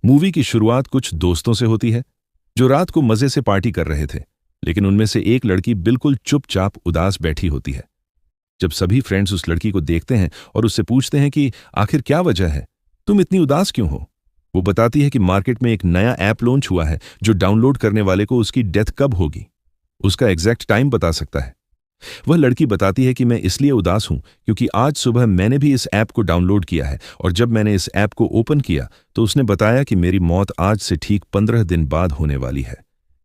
Movie की शुरुआत कुछ दोस्तों से होती है जो रात को मजे से पार्टी कर रहे थे, लेकिन उनमें से एक लड़की बिल्कुल चुपचाप उदास बैठी होती है। जब सभी फ्रेंड्स उस लड़की को देखते हैं और उससे पूछते हैं कि आखिर क्या वजह है, तुम इतनी उदास क्यों हो, वो बताती है कि मार्केट में एक नया ऐप लॉन्च हुआ है जो डाउनलोड करने वाले को उसकी डेथ कब होगी, उसका एग्जैक्ट टाइम बता सकता है। वह लड़की बताती है कि मैं इसलिए उदास हूं क्योंकि आज सुबह मैंने भी इस ऐप को डाउनलोड किया है और जब मैंने इस ऐप को ओपन किया तो उसने बताया कि मेरी मौत आज से ठीक 15 दिन बाद होने वाली है।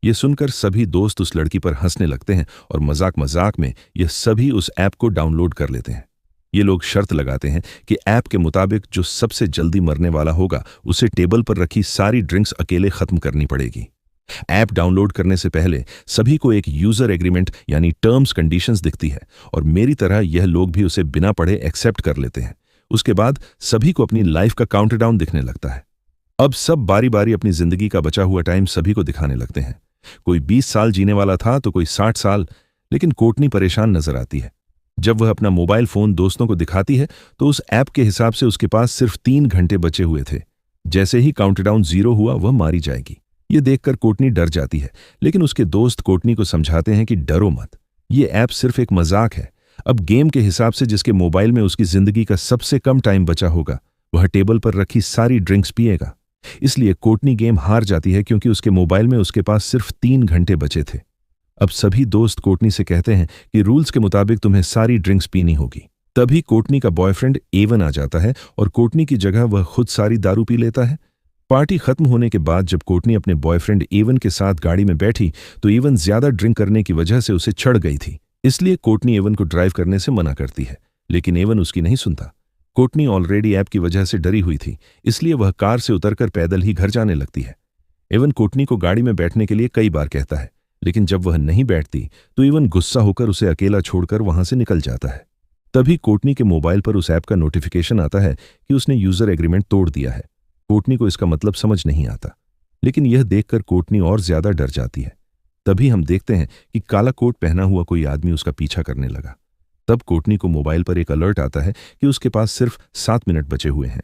ये सुनकर सभी दोस्त उस लड़की पर हंसने लगते हैं और मजाक मजाक में ये सभी उस ऐप को डाउनलोड कर लेते हैं। ये लोग शर्त लगाते हैं कि ऐप के मुताबिक जो सबसे जल्दी मरने वाला होगा उसे टेबल पर रखी सारी ड्रिंक्स अकेले खत्म करनी पड़ेगी। ऐप डाउनलोड करने से पहले सभी को एक यूजर एग्रीमेंट यानी टर्म्स कंडीशंस दिखती है और मेरी तरह यह लोग भी उसे बिना पढ़े एक्सेप्ट कर लेते हैं। उसके बाद सभी को अपनी लाइफ का काउंटडाउन दिखने लगता है। अब सब बारी बारी अपनी जिंदगी का बचा हुआ टाइम सभी को दिखाने लगते हैं। कोई 20 साल जीने वाला था तो कोई 60 साल, लेकिन कोटनी परेशान नजर आती है। जब वह अपना मोबाइल फोन दोस्तों को दिखाती है तो उस ऐप के हिसाब से उसके पास सिर्फ 3 घंटे बचे हुए थे। जैसे ही काउंटडाउन 0 हुआ वह मारी जाएगी। ये देखकर कोटनी डर जाती है, लेकिन उसके दोस्त कोटनी को समझाते हैं कि डरो मत, ये ऐप सिर्फ एक मजाक है। अब गेम के हिसाब से जिसके मोबाइल में उसकी जिंदगी का सबसे कम टाइम बचा होगा वह टेबल पर रखी सारी ड्रिंक्स पिएगा। इसलिए कोटनी गेम हार जाती है क्योंकि उसके मोबाइल में उसके पास सिर्फ 3 घंटे बचे थे। अब सभी दोस्त कोटनी से कहते हैं कि रूल्स के मुताबिक तुम्हें सारी ड्रिंक्स पीनी होगी। तभी कोटनी का बॉयफ्रेंड एवन आ जाता है और कोटनी की जगह वह खुद सारी दारू पी लेता है। पार्टी खत्म होने के बाद जब कोटनी अपने बॉयफ्रेंड एवन के साथ गाड़ी में बैठी तो एवन ज्यादा ड्रिंक करने की वजह से उसे चढ़ गई थी। इसलिए कोटनी एवन को ड्राइव करने से मना करती है, लेकिन एवन उसकी नहीं सुनता। कोटनी ऑलरेडी ऐप की वजह से डरी हुई थी, इसलिए वह कार से उतरकर पैदल ही घर जाने लगती है। एवन कोटनी को गाड़ी में बैठने के लिए कई बार कहता है, लेकिन जब वह नहीं बैठती तो एवन गुस्सा होकर उसे अकेला छोड़कर वहां से निकल जाता है। तभी कोटनी के मोबाइल पर उस ऐप का नोटिफिकेशन आता है कि उसने यूजर एग्रीमेंट तोड़ दिया है। कोटनी को इसका मतलब समझ नहीं आता, लेकिन यह देखकर कोटनी और ज्यादा डर जाती है। तभी हम देखते हैं कि काला कोट पहना हुआ कोई आदमी उसका पीछा करने लगा। तब कोटनी को मोबाइल पर एक अलर्ट आता है कि उसके पास सिर्फ 7 मिनट बचे हुए हैं।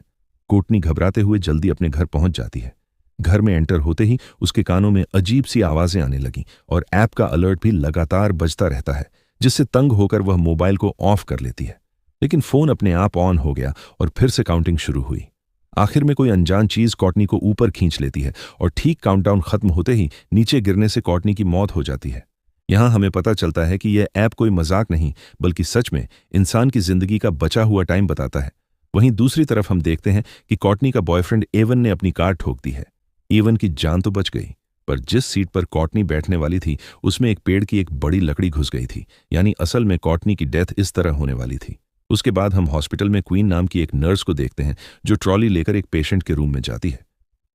कोटनी घबराते हुए जल्दी अपने घर पहुंच जाती है। घर में एंटर होते ही उसके कानों में अजीब सी आवाजें आने लगीं और ऐप का अलर्ट भी लगातार बजता रहता है, जिससे तंग होकर वह मोबाइल को ऑफ कर लेती है। लेकिन फोन अपने आप ऑन हो गया और फिर से काउंटिंग शुरू हुई। आखिर में कोई अनजान चीज कॉटनी को ऊपर खींच लेती है और ठीक काउंटडाउन खत्म होते ही नीचे गिरने से कॉटनी की मौत हो जाती है। यहां हमें पता चलता है कि यह ऐप कोई मजाक नहीं बल्कि सच में इंसान की जिंदगी का बचा हुआ टाइम बताता है। वहीं दूसरी तरफ हम देखते हैं कि कॉटनी का बॉयफ्रेंड एवन ने अपनी कार ठोक दी है। एवन की जान तो बच गई, पर जिस सीट पर कॉटनी बैठने वाली थी उसमें एक पेड़ की एक बड़ी लकड़ी घुस गई थी, यानी असल में कॉटनी की डेथ इस तरह होने वाली थी। उसके बाद हम हॉस्पिटल में क्वीन नाम की एक नर्स को देखते हैं जो ट्रॉली लेकर एक पेशेंट के रूम में जाती है।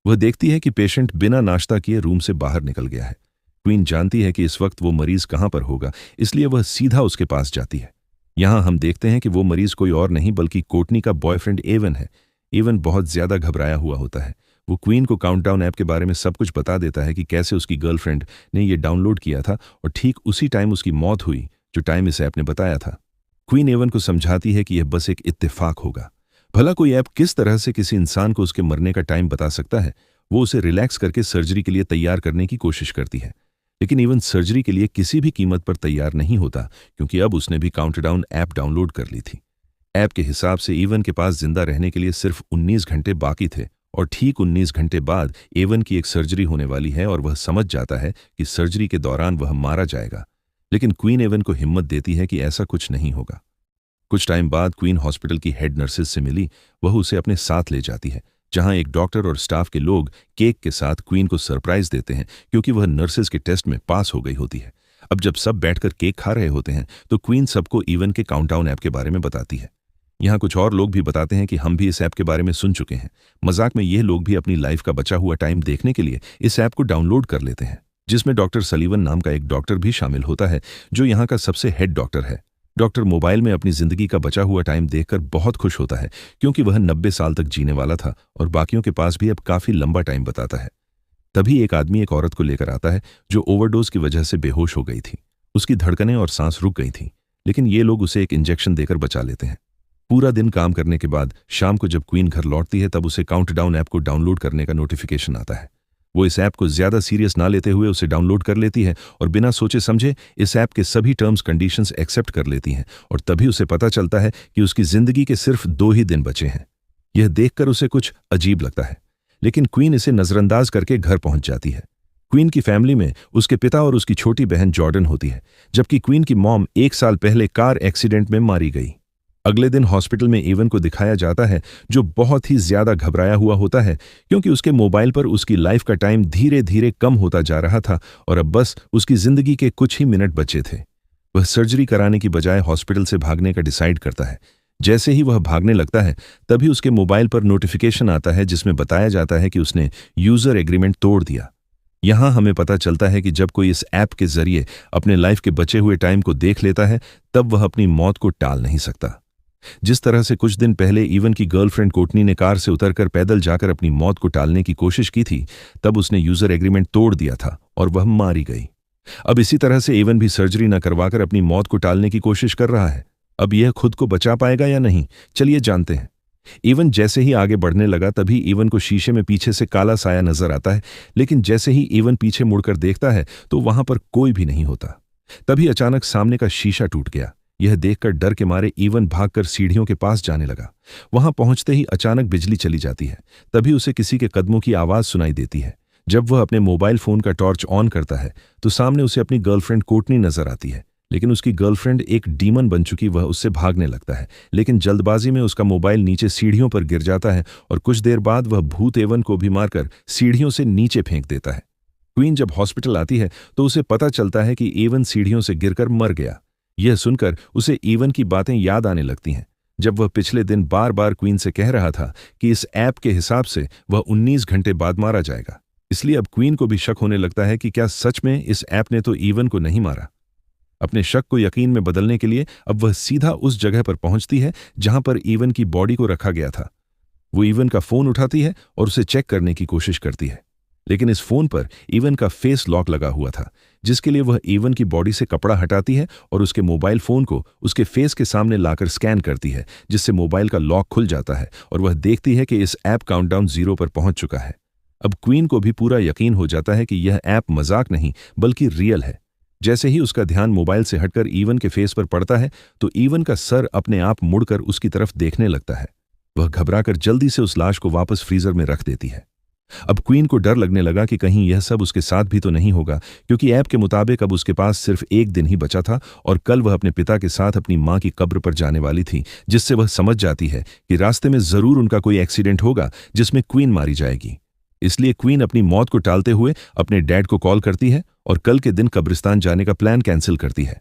वह देखती है कि पेशेंट बिना नाश्ता किए रूम से बाहर निकल गया है। क्वीन जानती है कि इस वक्त वो मरीज कहां पर होगा, इसलिए वह सीधा उसके पास जाती है। यहां हम देखते हैं कि वो मरीज कोई और नहीं बल्कि कोटनी का बॉयफ्रेंड एवन है। एवन बहुत ज्यादा घबराया हुआ होता है। वो क्वीन को काउंटडाउन ऐप के बारे में सब कुछ बता देता है कि कैसे उसकी गर्लफ्रेंड ने ये डाउनलोड किया था और ठीक उसी टाइम उसकी मौत हुई जो टाइम इस ऐप ने बताया था। क्वीन एवन को समझाती है कि यह बस एक इत्तेफाक होगा। भला कोई ऐप किस तरह से किसी इंसान को उसके मरने का टाइम बता सकता है। वो उसे रिलैक्स करके सर्जरी के लिए तैयार करने की कोशिश करती है, लेकिन एवन सर्जरी के लिए किसी भी कीमत पर तैयार नहीं होता क्योंकि अब उसने भी काउंटडाउन ऐप डाउनलोड कर ली थी। ऐप के हिसाब से एवन के पास जिंदा रहने के लिए सिर्फ 19 घंटे बाकी थे और ठीक 19 घंटे बाद एवन की एक सर्जरी होने वाली है और वह समझ जाता है कि सर्जरी के दौरान वह मारा जाएगा। लेकिन क्वीन एवन को हिम्मत देती है कि ऐसा कुछ नहीं होगा। कुछ टाइम बाद क्वीन हॉस्पिटल की हेड नर्सेज से मिली। वह उसे अपने साथ ले जाती है, जहां एक डॉक्टर और स्टाफ के लोग केक के साथ क्वीन को सरप्राइज देते हैं क्योंकि वह नर्सेज के टेस्ट में पास हो गई होती है। अब जब सब बैठकर केक खा रहे होते हैं तो क्वीन सबको एवन के काउंटडाउन ऐप के बारे में बताती है। यहाँ कुछ और लोग भी बताते हैं कि हम भी इस ऐप के बारे में सुन चुके हैं। मजाक में ये लोग भी अपनी लाइफ का बचा हुआ टाइम देखने के लिए इस ऐप को डाउनलोड कर लेते हैं, जिसमें डॉक्टर सलीवन नाम का एक डॉक्टर भी शामिल होता है जो यहाँ का सबसे हेड डॉक्टर है। डॉक्टर मोबाइल में अपनी जिंदगी का बचा हुआ टाइम देखकर बहुत खुश होता है क्योंकि वह 90 साल तक जीने वाला था और बाकियों के पास भी अब काफी लंबा टाइम बताता है। तभी एक आदमी एक औरत को लेकर आता है जो ओवरडोज की वजह से बेहोश हो गई थी। उसकी धड़कनें और सांस रुक गई थी, लेकिन ये लोग उसे एक इंजेक्शन देकर बचा लेते हैं। पूरा दिन काम करने के बाद शाम को जब क्वीन घर लौटती है तब उसे काउंटडाउन ऐप को डाउनलोड करने का नोटिफिकेशन आता है। वो इस ऐप को ज्यादा सीरियस ना लेते हुए उसे डाउनलोड कर लेती है और बिना सोचे समझे इस ऐप के सभी टर्म्स कंडीशंस एक्सेप्ट कर लेती हैं और तभी उसे पता चलता है कि उसकी जिंदगी के सिर्फ 2 ही दिन बचे हैं। यह देखकर उसे कुछ अजीब लगता है, लेकिन क्वीन इसे नजरअंदाज करके घर पहुंच जाती है। क्वीन की फैमिली में उसके पिता और उसकी छोटी बहन जॉर्डन होती है, जबकि क्वीन की मॉम 1 साल पहले कार एक्सीडेंट में मारी गई। अगले दिन हॉस्पिटल में एवन को दिखाया जाता है, जो बहुत ही ज्यादा घबराया हुआ होता है क्योंकि उसके मोबाइल पर उसकी लाइफ का टाइम धीरे धीरे कम होता जा रहा था और अब बस उसकी जिंदगी के कुछ ही मिनट बचे थे। वह सर्जरी कराने की बजाय हॉस्पिटल से भागने का डिसाइड करता है। जैसे ही वह भागने लगता है तभी उसके मोबाइल पर नोटिफिकेशन आता है जिसमें बताया जाता है कि उसने यूजर एग्रीमेंट तोड़ दिया। यहां हमें पता चलता है कि जब कोई इस ऐप के जरिए अपने लाइफ के बचे हुए टाइम को देख लेता है तब वह अपनी मौत को टाल नहीं सकता। जिस तरह से कुछ दिन पहले इवन की गर्लफ्रेंड कोर्टनी ने कार से उतरकर पैदल जाकर अपनी मौत को टालने की कोशिश की थी, तब उसने यूजर एग्रीमेंट तोड़ दिया था और वह मारी गई। अब इसी तरह से इवन भी सर्जरी न करवाकर अपनी मौत को टालने की कोशिश कर रहा है। अब यह खुद को बचा पाएगा या नहीं, चलिए जानते हैं। इवन जैसे ही आगे बढ़ने लगा तभी इवन को शीशे में पीछे से काला साया नजर आता है, लेकिन जैसे ही इवन पीछे मुड़कर देखता है तो वहां पर कोई भी नहीं होता। तभी अचानक सामने का शीशा टूट गया। यह देखकर डर के मारे इवन भागकर सीढ़ियों के पास जाने लगा। वहां पहुंचते ही अचानक बिजली चली जाती है। तभी उसे किसी के कदमों की आवाज सुनाई देती है। जब वह अपने मोबाइल फोन का टॉर्च ऑन करता है तो सामने उसे अपनी गर्लफ्रेंड कोर्टनी नजर आती है, लेकिन उसकी गर्लफ्रेंड एक डीमन बन चुकी वह उससे भागने लगता है, लेकिन जल्दबाजी में उसका मोबाइल नीचे सीढ़ियों पर गिर जाता है और कुछ देर बाद वह भूत एवन को भी मारकर सीढ़ियों से नीचे फेंक देता है। क्वीन जब हॉस्पिटल आती है तो उसे पता चलता है कि एवन सीढ़ियों से गिरकर मर गया। यह सुनकर उसे इवन की बातें याद आने लगती हैं, जब वह पिछले दिन बार बार क्वीन से कह रहा था कि इस ऐप के हिसाब से वह 19 घंटे बाद मारा जाएगा। इसलिए अब क्वीन को भी शक होने लगता है कि क्या सच में इस ऐप ने तो इवन को नहीं मारा। अपने शक को यकीन में बदलने के लिए अब वह सीधा उस जगह पर पहुंचती है जहां पर इवन की बॉडी को रखा गया था। वो इवन का फोन उठाती है और उसे चेक करने की कोशिश करती है, लेकिन इस फोन पर इवन का फेस लॉक लगा हुआ था, जिसके लिए वह इवन की बॉडी से कपड़ा हटाती है और उसके मोबाइल फोन को उसके फेस के सामने लाकर स्कैन करती है, जिससे मोबाइल का लॉक खुल जाता है और वह देखती है कि इस ऐप काउंटडाउन 0 पर पहुंच चुका है। अब क्वीन को भी पूरा यकीन हो जाता है कि यह ऐप मजाक नहीं बल्कि रियल है। जैसे ही उसका ध्यान मोबाइल से हटकर इवन के फेस पर पड़ता है तो इवन का सर अपने आप मुड़कर उसकी तरफ देखने लगता है। वह घबराकर जल्दी से उस लाश को वापस फ्रीजर में रख देती है। अब क्वीन को डर लगने लगा कि कहीं यह सब उसके साथ भी तो नहीं होगा, क्योंकि ऐप के मुताबिक अब उसके पास सिर्फ 1 दिन ही बचा था और कल वह अपने पिता के साथ अपनी मां की कब्र पर जाने वाली थी, जिससे वह समझ जाती है कि रास्ते में जरूर उनका कोई एक्सीडेंट होगा जिसमें क्वीन मारी जाएगी। इसलिए क्वीन अपनी मौत को टालते हुए अपने डैड को कॉल करती है और कल के दिन कब्रिस्तान जाने का प्लान कैंसिल करती है।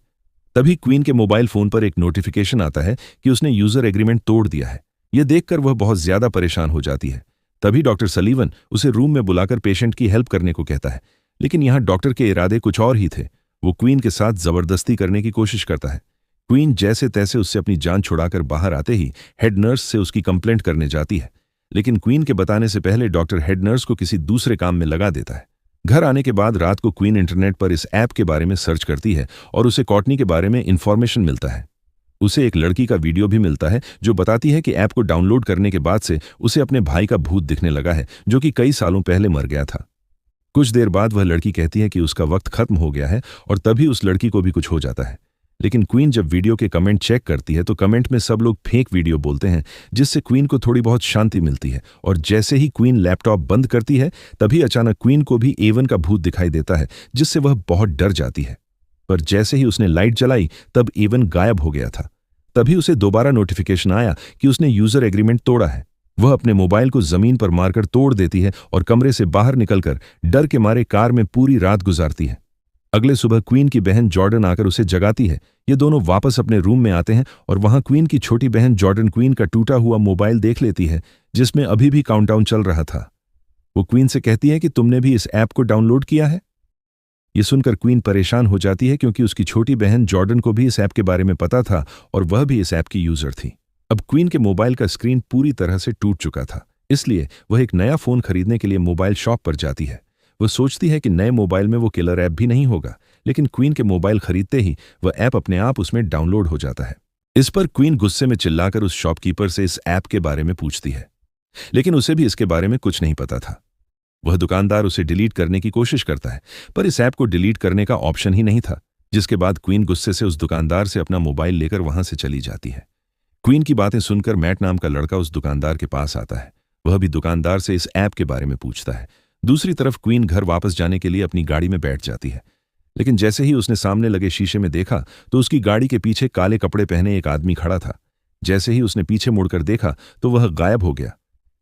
तभी क्वीन के मोबाइल फोन पर एक नोटिफिकेशन आता है कि उसने यूजर एग्रीमेंट तोड़ दिया है। यह देखकर वह बहुत ज्यादा परेशान हो जाती है। तभी डॉक्टर सलीवन उसे रूम में बुलाकर पेशेंट की हेल्प करने को कहता है, लेकिन यहां डॉक्टर के इरादे कुछ और ही थे। वो क्वीन के साथ जबरदस्ती करने की कोशिश करता है। क्वीन जैसे तैसे उससे अपनी जान छुड़ाकर बाहर आते ही हेड नर्स से उसकी कंप्लेंट करने जाती है, लेकिन क्वीन के बताने से पहले डॉक्टर हेड नर्स को किसी दूसरे काम में लगा देता है। घर आने के बाद रात को क्वीन इंटरनेट पर इस ऐप के बारे में सर्च करती है और उसे कोर्टनी के बारे में इंफॉर्मेशन मिलता है। उसे एक लड़की का वीडियो भी मिलता है जो बताती है कि ऐप को डाउनलोड करने के बाद से उसे अपने भाई का भूत दिखने लगा है, जो कि कई सालों पहले मर गया था। कुछ देर बाद वह लड़की कहती है कि उसका वक्त खत्म हो गया है और तभी उस लड़की को भी कुछ हो जाता है। लेकिन क्वीन जब वीडियो के कमेंट चेक करती है तो कमेंट में सब लोग फेक वीडियो बोलते हैं, जिससे क्वीन को थोड़ी बहुत शांति मिलती है। और जैसे ही क्वीन लैपटॉप बंद करती है तभी अचानक क्वीन को भी एवन का भूत दिखाई देता है, जिससे वह बहुत डर जाती है। पर जैसे ही उसने लाइट जलाई तब एवन गायब हो गया था। तभी उसे दोबारा नोटिफिकेशन आया कि उसने यूजर एग्रीमेंट तोड़ा है। वह अपने मोबाइल को जमीन पर मारकर तोड़ देती है और कमरे से बाहर निकलकर डर के मारे कार में पूरी रात गुजारती है। अगले सुबह क्वीन की बहन जॉर्डन आकर उसे जगाती है। ये दोनों वापस अपने रूम में आते हैं और वहां क्वीन की छोटी बहन जॉर्डन क्वीन का टूटा हुआ मोबाइल देख लेती है, जिसमें अभी भी काउंटडाउन चल रहा था। वो क्वीन से कहती है कि तुमने भी इस ऐप को डाउनलोड किया है। ये सुनकर क्वीन परेशान हो जाती है, क्योंकि उसकी छोटी बहन जॉर्डन को भी इस ऐप के बारे में पता था और वह भी इस ऐप की यूजर थी। अब क्वीन के मोबाइल का स्क्रीन पूरी तरह से टूट चुका था, इसलिए वह एक नया फोन खरीदने के लिए मोबाइल शॉप पर जाती है। वह सोचती है कि नए मोबाइल में वो किलर ऐप भी नहीं होगा, लेकिन क्वीन के मोबाइल खरीदते ही वह ऐप अपने आप उसमें डाउनलोड हो जाता है। इस पर क्वीन गुस्से में चिल्लाकर उस शॉपकीपर से इस ऐप के बारे में पूछती है, लेकिन उसे भी इसके बारे में कुछ नहीं पता था। वह दुकानदार उसे डिलीट करने की कोशिश करता है, पर इस ऐप को डिलीट करने का ऑप्शन ही नहीं था। जिसके बाद क्वीन गुस्से से उस दुकानदार से अपना मोबाइल लेकर वहां से चली जाती है। क्वीन की बातें सुनकर मैट नाम का लड़का उस दुकानदार के पास आता है। वह भी दुकानदार से इस ऐप के बारे में पूछता है। दूसरी तरफ क्वीन घर वापस जाने के लिए अपनी गाड़ी में बैठ जाती है, लेकिन जैसे ही उसने सामने लगे शीशे में देखा तो उसकी गाड़ी के पीछे काले कपड़े पहने एक आदमी खड़ा था। जैसे ही उसने पीछे मुड़कर देखा तो वह गायब हो गया।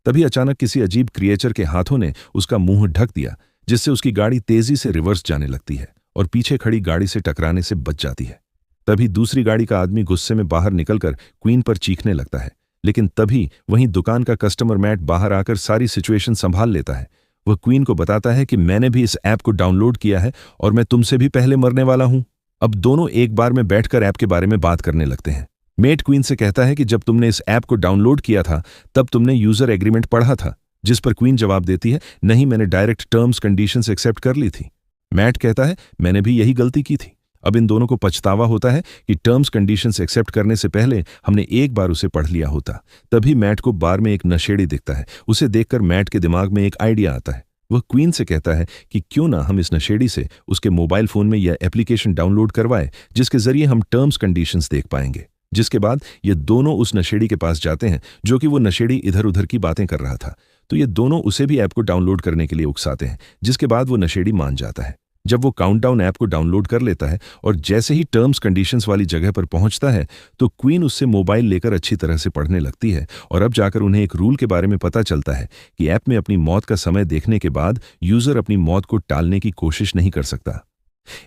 तभी अचानक किसी अजीब क्रिएचर के हाथों ने उसका मुंह ढक दिया, जिससे उसकी गाड़ी तेजी से रिवर्स जाने लगती है और पीछे खड़ी गाड़ी से टकराने से बच जाती है। तभी दूसरी गाड़ी का आदमी गुस्से में बाहर निकलकर क्वीन पर चीखने लगता है, लेकिन तभी वहीं दुकान का कस्टमर मैट बाहर आकर सारी सिचुएशन संभाल लेता है। वह क्वीन को बताता है कि मैंने भी इस ऐप को डाउनलोड किया है और मैं तुमसे भी पहले मरने वाला हूं। अब दोनों एक बार में बैठकर ऐप के बारे में बात करने लगते हैं। मेट क्वीन से कहता है कि जब तुमने इस ऐप को डाउनलोड किया था तब तुमने यूजर एग्रीमेंट पढ़ा था, जिस पर क्वीन जवाब देती है, नहीं, मैंने डायरेक्ट टर्म्स कंडीशंस एक्सेप्ट कर ली थी। मैट कहता है, मैंने भी यही गलती की थी। अब इन दोनों को पछतावा होता है कि टर्म्स कंडीशंस एक्सेप्ट करने से पहले हमने एक बार उसे पढ़ लिया होता। तभी मैट को बार में एक नशेड़ी दिखता है। उसे देखकर मैट के दिमाग में एक आइडिया आता है। वह क्वीन से कहता है कि क्यों ना हम इस नशेड़ी से उसके मोबाइल फोन में यह एप्लीकेशन डाउनलोड करवाए, जिसके जरिए हम टर्म्स कंडीशंस देख पाएंगे। जिसके बाद ये दोनों उस नशेड़ी के पास जाते हैं, जो कि वो नशेड़ी इधर उधर की बातें कर रहा था। तो ये दोनों उसे भी ऐप को डाउनलोड करने के लिए उकसाते हैं, जिसके बाद वो नशेड़ी मान जाता है। जब वो काउंटडाउन ऐप को डाउनलोड कर लेता है और जैसे ही टर्म्स कंडीशंस वाली जगह पर पहुंचता है तो क्वीन उससे मोबाइल लेकर अच्छी तरह से पढ़ने लगती है और अब जाकर उन्हें एक रूल के बारे में पता चलता है कि ऐप में अपनी मौत का समय देखने के बाद यूजर अपनी मौत को टालने की कोशिश नहीं कर सकता।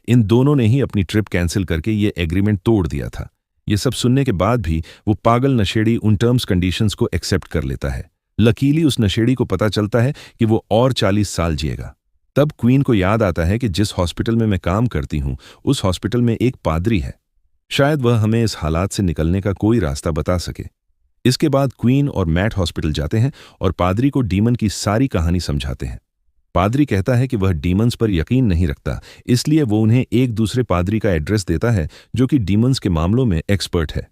इन दोनों ने ही अपनी ट्रिप कैंसिल करके ये एग्रीमेंट तोड़ दिया था। ये सब सुनने के बाद भी वो पागल नशेड़ी उन टर्म्स कंडीशंस को एक्सेप्ट कर लेता है। लकीली उस नशेड़ी को पता चलता है कि वो और 40 साल जिएगा। तब क्वीन को याद आता है कि जिस हॉस्पिटल में मैं काम करती हूं उस हॉस्पिटल में एक पादरी है, शायद वह हमें इस हालात से निकलने का कोई रास्ता बता सके। इसके बाद क्वीन और मैट हॉस्पिटल जाते हैं और पादरी को डीमन की सारी कहानी समझाते हैं। पादरी कहता है कि वह डीमंस पर यकीन नहीं रखता, इसलिए वो उन्हें एक दूसरे पादरी का एड्रेस देता है जो कि डीमंस के मामलों में एक्सपर्ट है।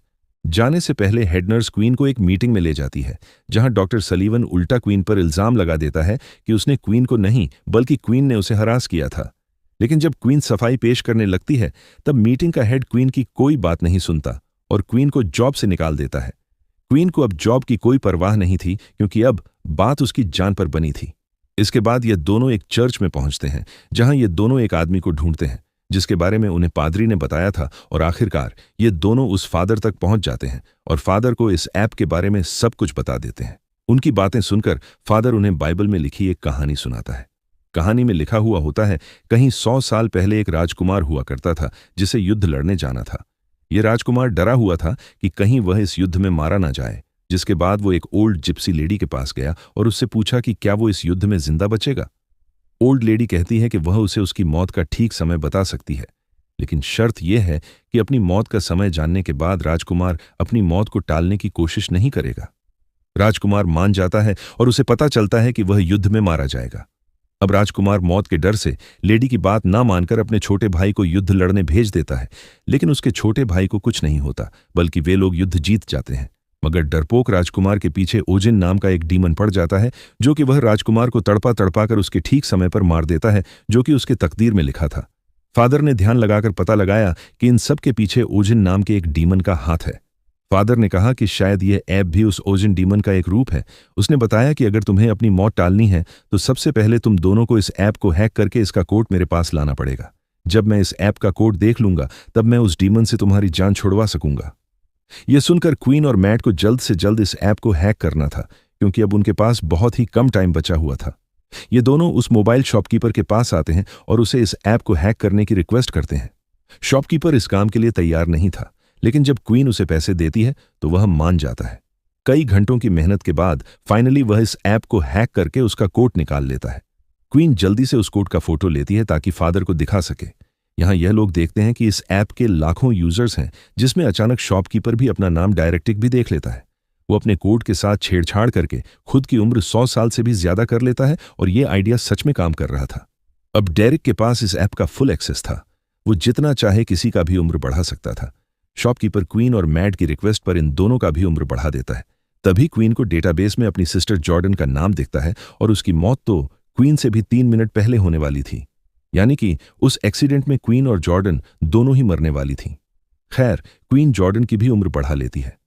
जाने से पहले हेड नर्स क्वीन को एक मीटिंग में ले जाती है, जहां डॉक्टर सलीवन उल्टा क्वीन पर इल्जाम लगा देता है कि उसने क्वीन को नहीं बल्कि क्वीन ने उसे हरास किया था। लेकिन जब क्वीन सफाई पेश करने लगती है तब मीटिंग का हेड क्वीन की कोई बात नहीं सुनता और क्वीन को जॉब से निकाल देता है। क्वीन को अब जॉब की कोई परवाह नहीं थी, क्योंकि अब बात उसकी जान पर बनी थी। इसके बाद ये दोनों एक चर्च में पहुंचते हैं, जहां ये दोनों एक आदमी को ढूंढते हैं जिसके बारे में उन्हें पादरी ने बताया था, और आखिरकार ये दोनों उस फादर तक पहुंच जाते हैं और फादर को इस ऐप के बारे में सब कुछ बता देते हैं। उनकी बातें सुनकर फादर उन्हें बाइबल में लिखी एक कहानी सुनाता है। कहानी में लिखा हुआ होता है, कहीं 100 साल पहले एक राजकुमार हुआ करता था जिसे युद्ध लड़ने जाना था। यह राजकुमार डरा हुआ था कि कहीं वह इस युद्ध में मारा ना जाए। जिसके बाद वो एक ओल्ड जिप्सी लेडी के पास गया और उससे पूछा कि क्या वो इस युद्ध में जिंदा बचेगा। ओल्ड लेडी कहती है कि वह उसे उसकी मौत का ठीक समय बता सकती है, लेकिन शर्त यह है कि अपनी मौत का समय जानने के बाद राजकुमार अपनी मौत को टालने की कोशिश नहीं करेगा। राजकुमार मान जाता है और उसे पता चलता है कि वह युद्ध में मारा जाएगा। अब राजकुमार मौत के डर से लेडी की बात ना मानकर अपने छोटे भाई को युद्ध लड़ने भेज देता है, लेकिन उसके छोटे भाई को कुछ नहीं होता, बल्कि वे लोग युद्ध जीत जाते हैं। मगर डरपोक राजकुमार के पीछे ओजिन नाम का एक डीमन पड़ जाता है, जो कि वह राजकुमार को तड़पा तड़पा कर उसके ठीक समय पर मार देता है, जो कि उसके तकदीर में लिखा था। फादर ने ध्यान लगाकर पता लगाया कि इन सब के पीछे ओजिन नाम के एक डीमन का हाथ है। फादर ने कहा कि शायद यह ऐप भी उस ओजिन डीमन का एक रूप है। उसने बताया कि अगर तुम्हें अपनी मौत टालनी है तो सबसे पहले तुम दोनों को इस ऐप को हैक करके इसका कोड मेरे पास लाना पड़ेगा। जब मैं इस ऐप का कोड देख लूंगा तब मैं उस डीमन से तुम्हारी जान छुड़वा सकूंगा। यह सुनकर क्वीन और मैट को जल्द से जल्द इस ऐप को हैक करना था, क्योंकि अब उनके पास बहुत ही कम टाइम बचा हुआ था। ये दोनों उस मोबाइल शॉपकीपर के पास आते हैं और उसे इस ऐप को हैक करने की रिक्वेस्ट करते हैं। शॉपकीपर इस काम के लिए तैयार नहीं था, लेकिन जब क्वीन उसे पैसे देती है तो वह मान जाता है। कई घंटों की मेहनत के बाद फाइनली वह इस ऐप को हैक करके उसका कोड निकाल लेता है। क्वीन जल्दी से उस कोड का फोटो लेती है ताकि फादर को दिखा सके। यहां यह लोग देखते हैं कि इस ऐप के लाखों यूजर्स हैं, जिसमें अचानक शॉपकीपर भी अपना नाम डायरेक्टिक भी देख लेता है। वो अपने कोड के साथ छेड़छाड़ करके खुद की उम्र 100 साल से भी ज्यादा कर लेता है, और यह आइडिया सच में काम कर रहा था। अब डेरिक के पास इस ऐप का फुल एक्सेस था। वो जितना चाहे किसी का भी उम्र बढ़ा सकता था। शॉपकीपर क्वीन और मैट की रिक्वेस्ट पर इन दोनों का भी उम्र बढ़ा देता है। तभी क्वीन को डेटाबेस में अपनी सिस्टर जॉर्डन का नाम दिखता है और उसकी मौत तो क्वीन से भी 3 मिनट पहले होने वाली थी, यानी कि उस एक्सीडेंट में क्वीन और जॉर्डन दोनों ही मरने वाली थीं। खैर, क्वीन जॉर्डन की भी उम्र बढ़ा लेती है।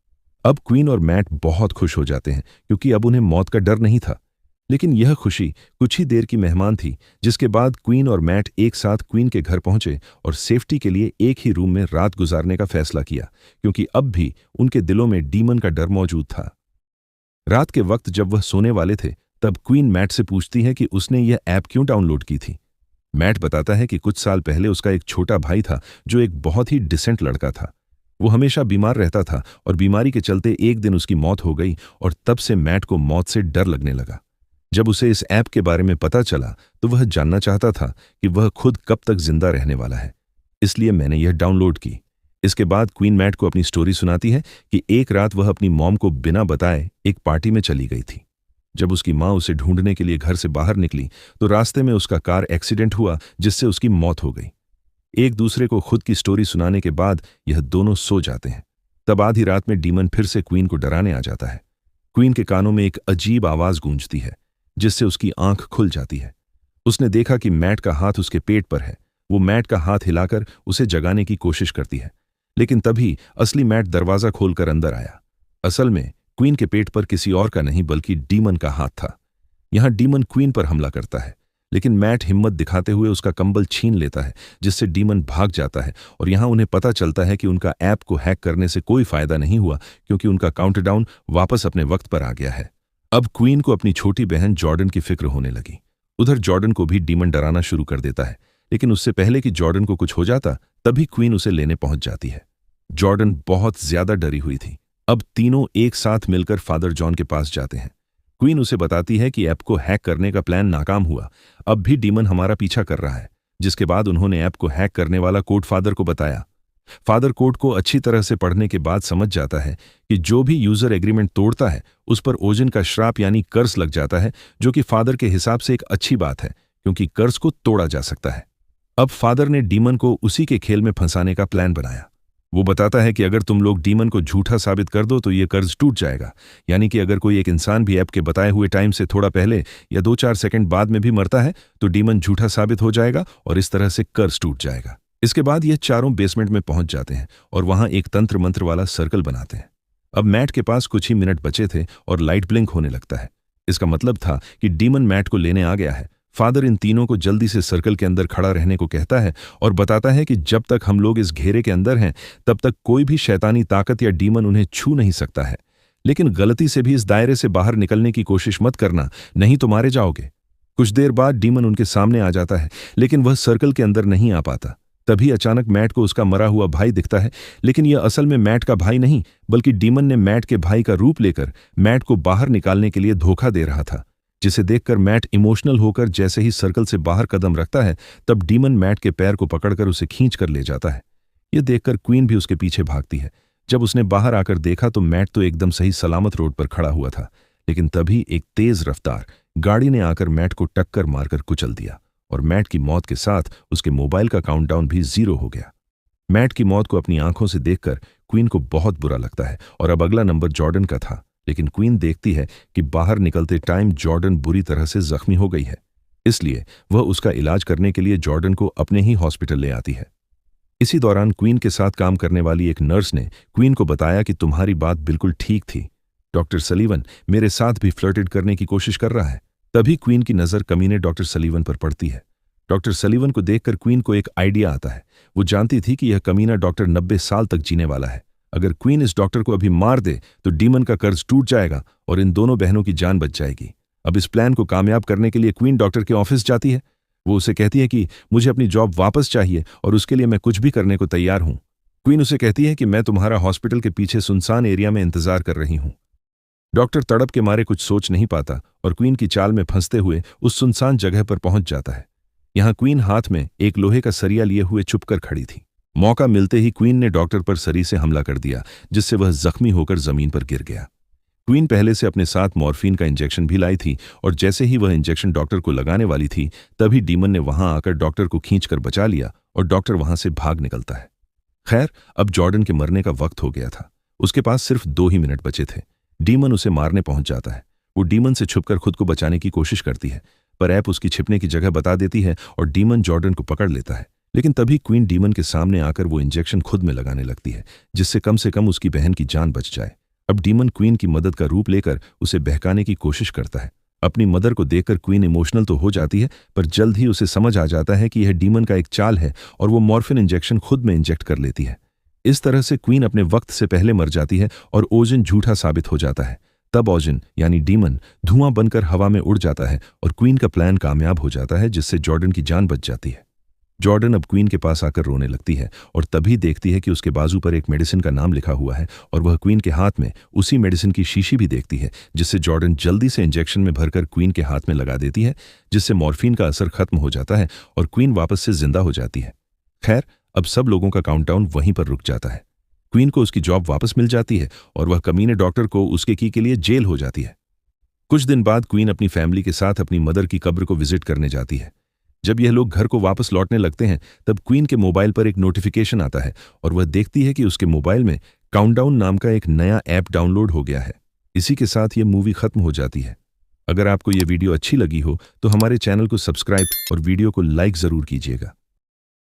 अब क्वीन और मैट बहुत खुश हो जाते हैं क्योंकि अब उन्हें मौत का डर नहीं था। लेकिन यह खुशी कुछ ही देर की मेहमान थी, जिसके बाद क्वीन और मैट एक साथ क्वीन के घर पहुंचे और सेफ्टी के लिए एक ही रूम में रात गुजारने का फैसला किया, क्योंकि अब भी उनके दिलों में डीमन का डर मौजूद था। रात के वक्त जब वह सोने वाले थे, तब क्वीन मैट से पूछती है कि उसने यह ऐप क्यों डाउनलोड की थी। मैट बताता है कि कुछ साल पहले उसका एक छोटा भाई था जो एक बहुत ही डिसेंट लड़का था। वो हमेशा बीमार रहता था और बीमारी के चलते एक दिन उसकी मौत हो गई और तब से मैट को मौत से डर लगने लगा। जब उसे इस ऐप के बारे में पता चला तो वह जानना चाहता था कि वह खुद कब तक जिंदा रहने वाला है, इसलिए मैंने यह डाउनलोड की। इसके बाद क्वीन मैट को अपनी स्टोरी सुनाती है कि एक रात वह अपनी मॉम को बिना बताए एक पार्टी में चली गई थी। जब उसकी माँ उसे ढूंढने के लिए घर से बाहर निकली तो रास्ते में उसका कार एक्सीडेंट हुआ, जिससे उसकी मौत हो गई। एक दूसरे को खुद की स्टोरी सुनाने के बाद यह दोनों सो जाते हैं। तब आधी रात में डीमन फिर से क्वीन को डराने आ जाता है। क्वीन के कानों में एक अजीब आवाज गूंजती है, जिससे उसकी आंख खुल जाती है। उसने देखा कि मैट का हाथ उसके पेट पर है। वो मैट का हाथ हिलाकर उसे जगाने की कोशिश करती है, लेकिन तभी असली मैट दरवाजा खोलकर अंदर आया। असल में क्वीन के पेट पर किसी और का नहीं बल्कि डीमन का हाथ था। यहां डीमन क्वीन पर हमला करता है, लेकिन मैट हिम्मत दिखाते हुए उसका कंबल छीन लेता है, जिससे डीमन भाग जाता है और यहां उन्हें पता चलता है कि उनका ऐप को हैक करने से कोई फायदा नहीं हुआ, क्योंकि उनका काउंटडाउन वापस अपने वक्त पर आ गया है। अब क्वीन को अपनी छोटी बहन जॉर्डन की फिक्र होने लगी। उधर जॉर्डन को भी डीमन डराना शुरू कर देता है, लेकिन उससे पहले कि जॉर्डन को कुछ हो जाता, तभी क्वीन उसे लेने पहुंच जाती है। जॉर्डन बहुत ज्यादा डरी हुई थी। अब तीनों एक साथ मिलकर फादर जॉन के पास जाते हैं। क्वीन उसे बताती है कि ऐप को हैक करने का प्लान नाकाम हुआ, अब भी डीमन हमारा पीछा कर रहा है। जिसके बाद उन्होंने ऐप को हैक करने वाला कोड फादर को बताया। फादर कोड को अच्छी तरह से पढ़ने के बाद समझ जाता है कि जो भी यूजर एग्रीमेंट तोड़ता है उस पर ओजन का श्राप यानी कर्ज लग जाता है, जो कि फादर के हिसाब से एक अच्छी बात है, क्योंकि कर्ज को तोड़ा जा सकता है। अब फादर ने डीमन को उसी के खेल में फंसाने का प्लान बनाया। वो बताता है कि अगर तुम लोग डीमन को झूठा साबित कर दो तो ये कर्ज टूट जाएगा, यानी कि अगर कोई एक इंसान भी ऐप के बताए हुए टाइम से थोड़ा पहले या 2-4 सेकंड बाद में भी मरता है तो डीमन झूठा साबित हो जाएगा और इस तरह से कर्ज टूट जाएगा। इसके बाद ये चारों बेसमेंट में पहुंच जाते हैं और वहां एक तंत्र मंत्र वाला सर्कल बनाते हैं। अब मैट के पास कुछ ही मिनट बचे थे और लाइट ब्लिंक होने लगता है। इसका मतलब था कि डीमन मैट को लेने आ गया है। फादर इन तीनों को जल्दी से सर्कल के अंदर खड़ा रहने को कहता है और बताता है कि जब तक हम लोग इस घेरे के अंदर हैं तब तक कोई भी शैतानी ताकत या डीमन उन्हें छू नहीं सकता है। लेकिन गलती से भी इस दायरे से बाहर निकलने की कोशिश मत करना, नहीं तो मारे जाओगे। कुछ देर बाद डीमन उनके सामने आ जाता है, लेकिन वह सर्कल के अंदर नहीं आ पाता। तभी अचानक मैट को उसका मरा हुआ भाई दिखता है, लेकिन यह असल में मैट का भाई नहीं बल्कि डीमन ने मैट के भाई का रूप लेकर मैट को बाहर निकालने के लिए धोखा दे रहा था। जिसे देखकर मैट इमोशनल होकर जैसे ही सर्कल से बाहर कदम रखता है तब डीमन मैट के पैर को पकड़कर उसे खींच कर ले जाता है। यह देखकर क्वीन भी उसके पीछे भागती है। जब उसने बाहर आकर देखा तो मैट तो एकदम सही सलामत रोड पर खड़ा हुआ था, लेकिन तभी एक तेज रफ्तार गाड़ी ने आकर मैट को टक्कर मारकर कुचल दिया और मैट की मौत के साथ उसके मोबाइल का काउंटडाउन भी 0 हो गया। मैट की मौत को अपनी आंखों से देखकर क्वीन को बहुत बुरा लगता है और अब अगला नंबर जॉर्डन का था, लेकिन क्वीन देखती है कि बाहर निकलते टाइम जॉर्डन बुरी तरह से जख्मी हो गई है, इसलिए वह उसका इलाज करने के लिए जॉर्डन को अपने ही हॉस्पिटल ले आती है। इसी दौरान क्वीन के साथ काम करने वाली एक नर्स ने क्वीन को बताया कि तुम्हारी बात बिल्कुल ठीक थी, डॉक्टर सलीवन मेरे साथ भी फ्लर्टेड करने की कोशिश कर रहा है। तभी क्वीन की नजर कमीने डॉक्टर सलीवन पर पड़ती है। डॉक्टर सलीवन को देखकर क्वीन को एक आइडिया आता है। वो जानती थी कि यह कमीना डॉक्टर 90 साल तक जीने वाला है। अगर क्वीन इस डॉक्टर को अभी मार दे तो डीमन का कर्ज टूट जाएगा और इन दोनों बहनों की जान बच जाएगी। अब इस प्लान को कामयाब करने के लिए क्वीन डॉक्टर के ऑफिस जाती है। वो उसे कहती है कि मुझे अपनी जॉब वापस चाहिए और उसके लिए मैं कुछ भी करने को तैयार हूं। क्वीन उसे कहती है कि मैं तुम्हारा हॉस्पिटल के पीछे सुनसान एरिया में इंतजार कर रही हूं। डॉक्टर तड़प के मारे कुछ सोच नहीं पाता और क्वीन की चाल में फंसते हुए उस सुनसान जगह पर पहुंच जाता है। यहां क्वीन हाथ में एक लोहे का सरिया लिए हुए चुपकर खड़ी थी। मौका मिलते ही क्वीन ने डॉक्टर पर सरी से हमला कर दिया, जिससे वह जख्मी होकर जमीन पर गिर गया। क्वीन पहले से अपने साथ मॉर्फिन का इंजेक्शन भी लाई थी और जैसे ही वह इंजेक्शन डॉक्टर को लगाने वाली थी तभी डीमन ने वहां आकर डॉक्टर को खींचकर बचा लिया और डॉक्टर वहां से भाग निकलता है। खैर, अब जॉर्डन के मरने का वक्त हो गया था। उसके पास सिर्फ 2 ही मिनट बचे थे। डीमन उसे मारने पहुंच जाता है। वो डीमन से छुपकर खुद को बचाने की कोशिश करती है, पर ऐप उसकी छिपने की जगह बता देती है और डीमन जॉर्डन को पकड़ लेता है। लेकिन तभी क्वीन डीमन के सामने आकर वो इंजेक्शन खुद में लगाने लगती है, जिससे कम से कम उसकी बहन की जान बच जाए। अब डीमन क्वीन की मदद का रूप लेकर उसे बहकाने की कोशिश करता है। अपनी मदर को देखकर क्वीन इमोशनल तो हो जाती है, पर जल्द ही उसे समझ आ जाता है कि यह डीमन का एक चाल है और वो मॉर्फिन इंजेक्शन खुद में इंजेक्ट कर लेती है। इस तरह से क्वीन अपने वक्त से पहले मर जाती है और ओजिन झूठा साबित हो जाता है। तब ओजिन यानी डीमन धुआं बनकर हवा में उड़ जाता है और क्वीन का प्लान कामयाब हो जाता है, जिससे जॉर्डन की जान बच जाती है। जॉर्डन अब क्वीन के पास आकर रोने लगती है और तभी देखती है कि उसके बाजू पर एक मेडिसिन का नाम लिखा हुआ है और वह क्वीन के हाथ में उसी मेडिसिन की शीशी भी देखती है, जिससे जॉर्डन जल्दी से इंजेक्शन में भरकर क्वीन के हाथ में लगा देती है, जिससे मॉर्फिन का असर खत्म हो जाता है और क्वीन वापस से जिंदा हो जाती है। खैर, अब सब लोगों का काउंटडाउन वहीं पर रुक जाता है। क्वीन को उसकी जॉब वापस मिल जाती है और वह कमीने डॉक्टर को उसके की के लिए जेल हो जाती है। कुछ दिन बाद क्वीन अपनी फैमिली के साथ अपनी मदर की कब्र को विजिट करने जाती है। जब यह लोग घर को वापस लौटने लगते हैं, तब क्वीन के मोबाइल पर एक नोटिफिकेशन आता है और वह देखती है कि उसके मोबाइल में काउंटडाउन नाम का एक नया ऐप डाउनलोड हो गया है। इसी के साथ ये मूवी खत्म हो जाती है। अगर आपको ये वीडियो अच्छी लगी हो तो हमारे चैनल को सब्सक्राइब और वीडियो को लाइक जरूर कीजिएगा।